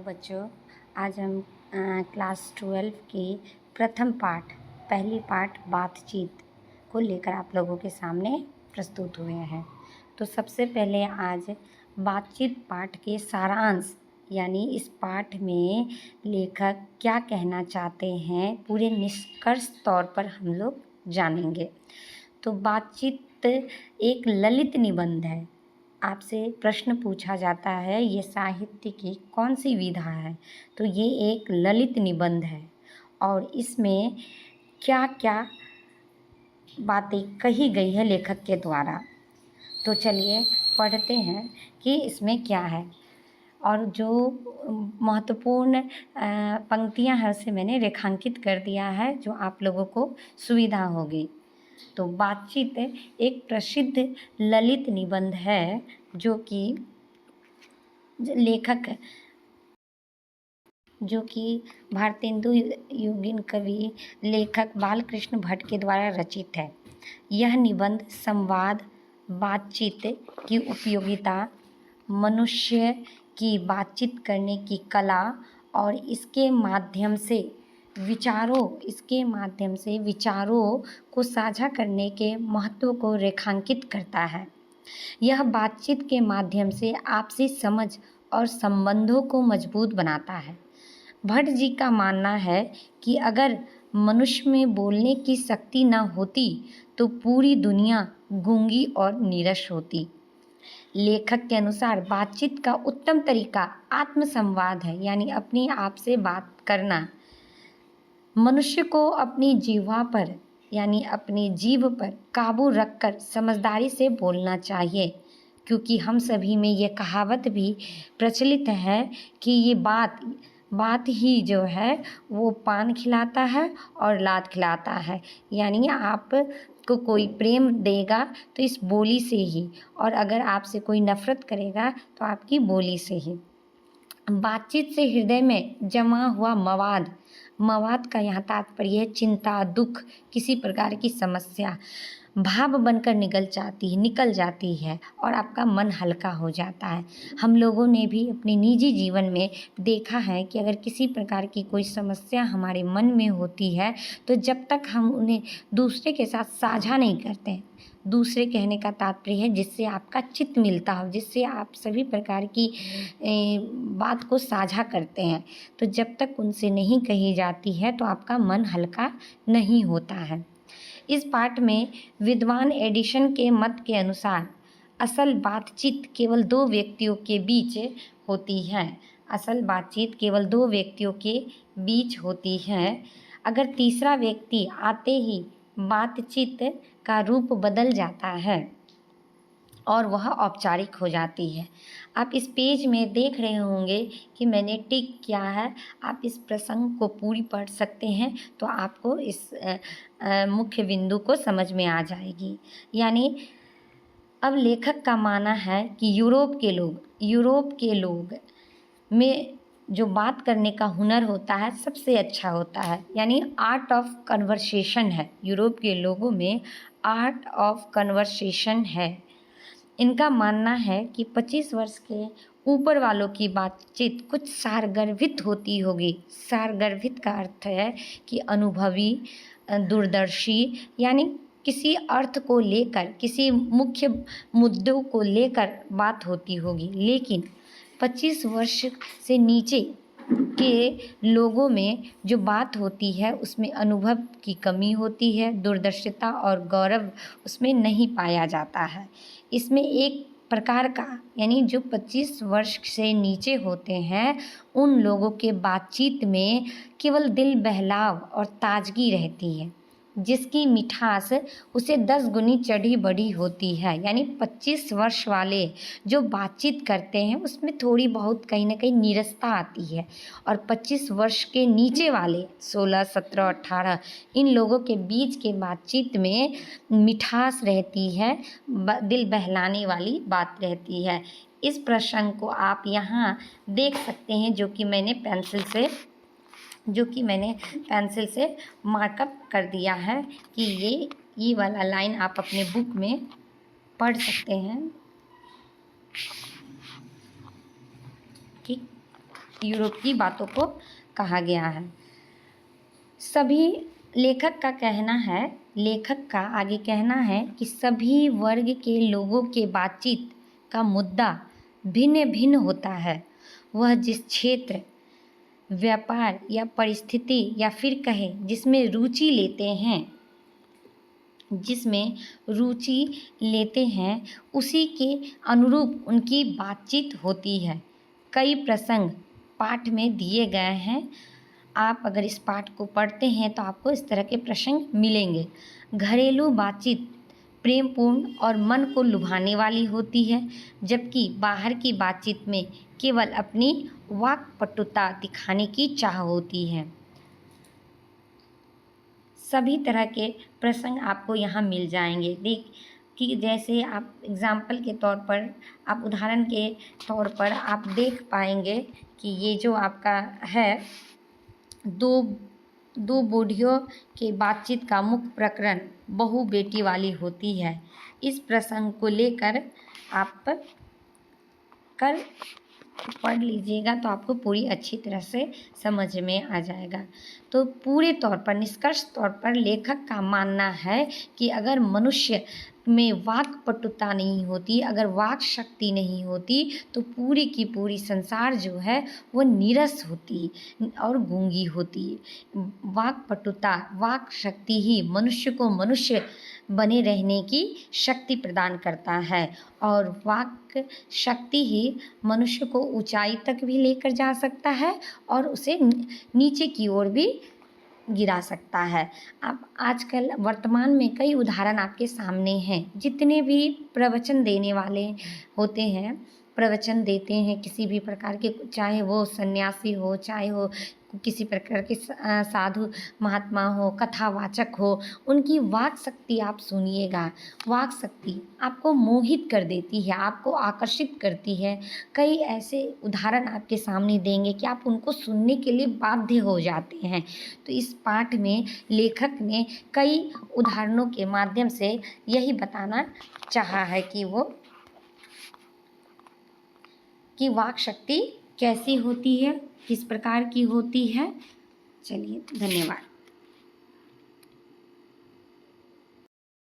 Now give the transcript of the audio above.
बच्चों, आज हम क्लास 12 की प्रथम पाठ पहली पाठ बातचीत को लेकर आप लोगों के सामने प्रस्तुत हुए हैं। तो सबसे पहले आज बातचीत पाठ के सारांश यानी इस पाठ में लेखक क्या कहना चाहते हैं पूरे निष्कर्ष तौर पर हम लोग जानेंगे। तो बातचीत एक ललित निबंध है। आपसे प्रश्न पूछा जाता है ये साहित्य की कौन सी विधा है, तो ये एक ललित निबंध है और इसमें क्या क्या बातें कही गई है लेखक के द्वारा। तो चलिए पढ़ते हैं कि इसमें क्या है और जो महत्वपूर्ण पंक्तियां हैं उसे मैंने रेखांकित कर दिया है जो आप लोगों को सुविधा होगी। तो बातचीत एक प्रसिद्ध ललित निबंध है जो कि लेखक जो कि भारतेंदु योगिन कवि लेखक बालकृष्ण भट्ट के द्वारा रचित है। यह निबंध संवाद बातचीत की उपयोगिता, मनुष्य की बातचीत करने की कला और इसके माध्यम से विचारों को साझा करने के महत्व को रेखांकित करता है। यह बातचीत के माध्यम से आपसी समझ और संबंधों को मजबूत बनाता है। भट्ट जी का मानना है कि अगर मनुष्य में बोलने की शक्ति न होती तो पूरी दुनिया गूंगी और नीरस होती। लेखक के अनुसार बातचीत का उत्तम तरीका आत्मसंवाद है, यानी अपने आप से बात करना। मनुष्य को अपनी जिह्वा पर यानी अपनी जीभ पर काबू रखकर समझदारी से बोलना चाहिए, क्योंकि हम सभी में ये कहावत भी प्रचलित है कि ये बात ही जो है वो पान खिलाता है और लात खिलाता है। यानी आपको कोई प्रेम देगा तो इस बोली से ही, और अगर आपसे कोई नफरत करेगा तो आपकी बोली से ही। बातचीत से हृदय में जमा हुआ मवाद का यहाँ तात्पर्य है चिंता, दुख, किसी प्रकार की समस्या भाव बनकर निकल जाती है और आपका मन हल्का हो जाता है। हम लोगों ने भी अपने निजी जीवन में देखा है कि अगर किसी प्रकार की कोई समस्या हमारे मन में होती है तो जब तक हम उन्हें दूसरे के साथ साझा नहीं करते, दूसरे कहने का तात्पर्य है जिससे आपका चित्त मिलता हो, जिससे आप सभी प्रकार की बात को साझा करते हैं, तो जब तक उनसे नहीं कही जाती है तो आपका मन हल्का नहीं होता है। इस पाठ में विद्वान एडिशन के मत के अनुसार असल बातचीत केवल दो व्यक्तियों के बीच होती है। अगर तीसरा व्यक्ति आते ही बातचीत का रूप बदल जाता है और वह औपचारिक हो जाती है। आप इस पेज में देख रहे होंगे कि मैंने टिक किया है। आप इस प्रसंग को पूरी पढ़ सकते हैं तो आपको इस मुख्य बिंदु को समझ में आ जाएगी। यानी अब लेखक का मानना है कि यूरोप के लोग में जो बात करने का हुनर होता है सबसे अच्छा होता है, यानी आर्ट ऑफ कन्वर्सेशन है। यूरोप के लोगों में आर्ट ऑफ कन्वर्सेशन है। इनका मानना है कि 25 वर्ष के ऊपर वालों की बातचीत कुछ सारगर्भित होती होगी। सारगर्भित का अर्थ है कि अनुभवी, दूरदर्शी, यानी किसी अर्थ को लेकर, किसी मुख्य मुद्दों को लेकर बात होती होगी। लेकिन 25 वर्ष से नीचे के लोगों में जो बात होती है उसमें अनुभव की कमी होती है, दूरदर्शिता और गौरव उसमें नहीं पाया जाता है। इसमें एक प्रकार का, यानी जो 25 वर्ष से नीचे होते हैं उन लोगों के बातचीत में केवल दिल बहलाव और ताजगी रहती है, जिसकी मिठास उसे 10 गुनी चढ़ी बढ़ी होती है। यानी 25 वर्ष वाले जो बातचीत करते हैं उसमें थोड़ी बहुत कहीं ना कहीं नीरसता आती है, और 25 वर्ष के नीचे वाले 16, 17, 18 इन लोगों के बीच के बातचीत में मिठास रहती है, दिल बहलाने वाली बात रहती है। इस प्रसंग को आप यहाँ देख सकते हैं जो कि मैंने पेंसिल से मार्कअप कर दिया है कि ये वाला लाइन आप अपने बुक में पढ़ सकते हैं। ठीक, यूरोप की बातों को कहा गया है। सभी लेखक का आगे कहना है कि सभी वर्ग के लोगों के बातचीत का मुद्दा भिन्न भिन्न होता है। वह जिस क्षेत्र, व्यापार या परिस्थिति या फिर कहें जिसमें रुचि लेते हैं उसी के अनुरूप उनकी बातचीत होती है। कई प्रसंग पाठ में दिए गए हैं। आप अगर इस पाठ को पढ़ते हैं तो आपको इस तरह के प्रसंग मिलेंगे। घरेलू बातचीत प्रेमपूर्ण और मन को लुभाने वाली होती है, जबकि बाहर की बातचीत में केवल अपनी वाक्पटुता दिखाने की चाह होती है। सभी तरह के प्रसंग आपको यहाँ मिल जाएंगे। कि जैसे आप एग्जाम्पल के तौर पर, आप उदाहरण के तौर पर आप देख पाएंगे कि ये जो आपका है, दो बूढ़ियों के बातचीत का मुख्य प्रकरण बहू बेटी वाली होती है। इस प्रसंग को लेकर आप कल पढ़ लीजिएगा तो आपको पूरी अच्छी तरह से समझ में आ जाएगा। तो पूरे तौर पर, निष्कर्ष तौर पर लेखक का मानना है कि अगर मनुष्य में वाक्पटुता नहीं होती, अगर वाक शक्ति नहीं होती, तो पूरी की पूरी संसार जो है वो नीरस होती और गूंगी होती। वाक्पटुता, वाक शक्ति ही मनुष्य को मनुष्य बने रहने की शक्ति प्रदान करता है, और वाक शक्ति ही मनुष्य को ऊंचाई तक भी लेकर जा सकता है और उसे नीचे की ओर भी गिरा सकता है। अब आजकल वर्तमान में कई उदाहरण आपके सामने हैं। जितने भी प्रवचन देने वाले होते हैं, प्रवचन देते हैं किसी भी प्रकार के, चाहे वो सन्यासी हो, चाहे वो किसी प्रकार के साधु महात्मा हो, कथावाचक हो, उनकी वाक शक्ति आप सुनिएगा। वाक शक्ति आपको मोहित कर देती है, आपको आकर्षित करती है। कई ऐसे उदाहरण आपके सामने देंगे कि आप उनको सुनने के लिए बाध्य हो जाते हैं। तो इस पाठ में लेखक ने कई उदाहरणों के माध्यम से यही बताना चाहा है कि वाक शक्ति कैसी होती है, किस प्रकार की होती है। चलिए, धन्यवाद।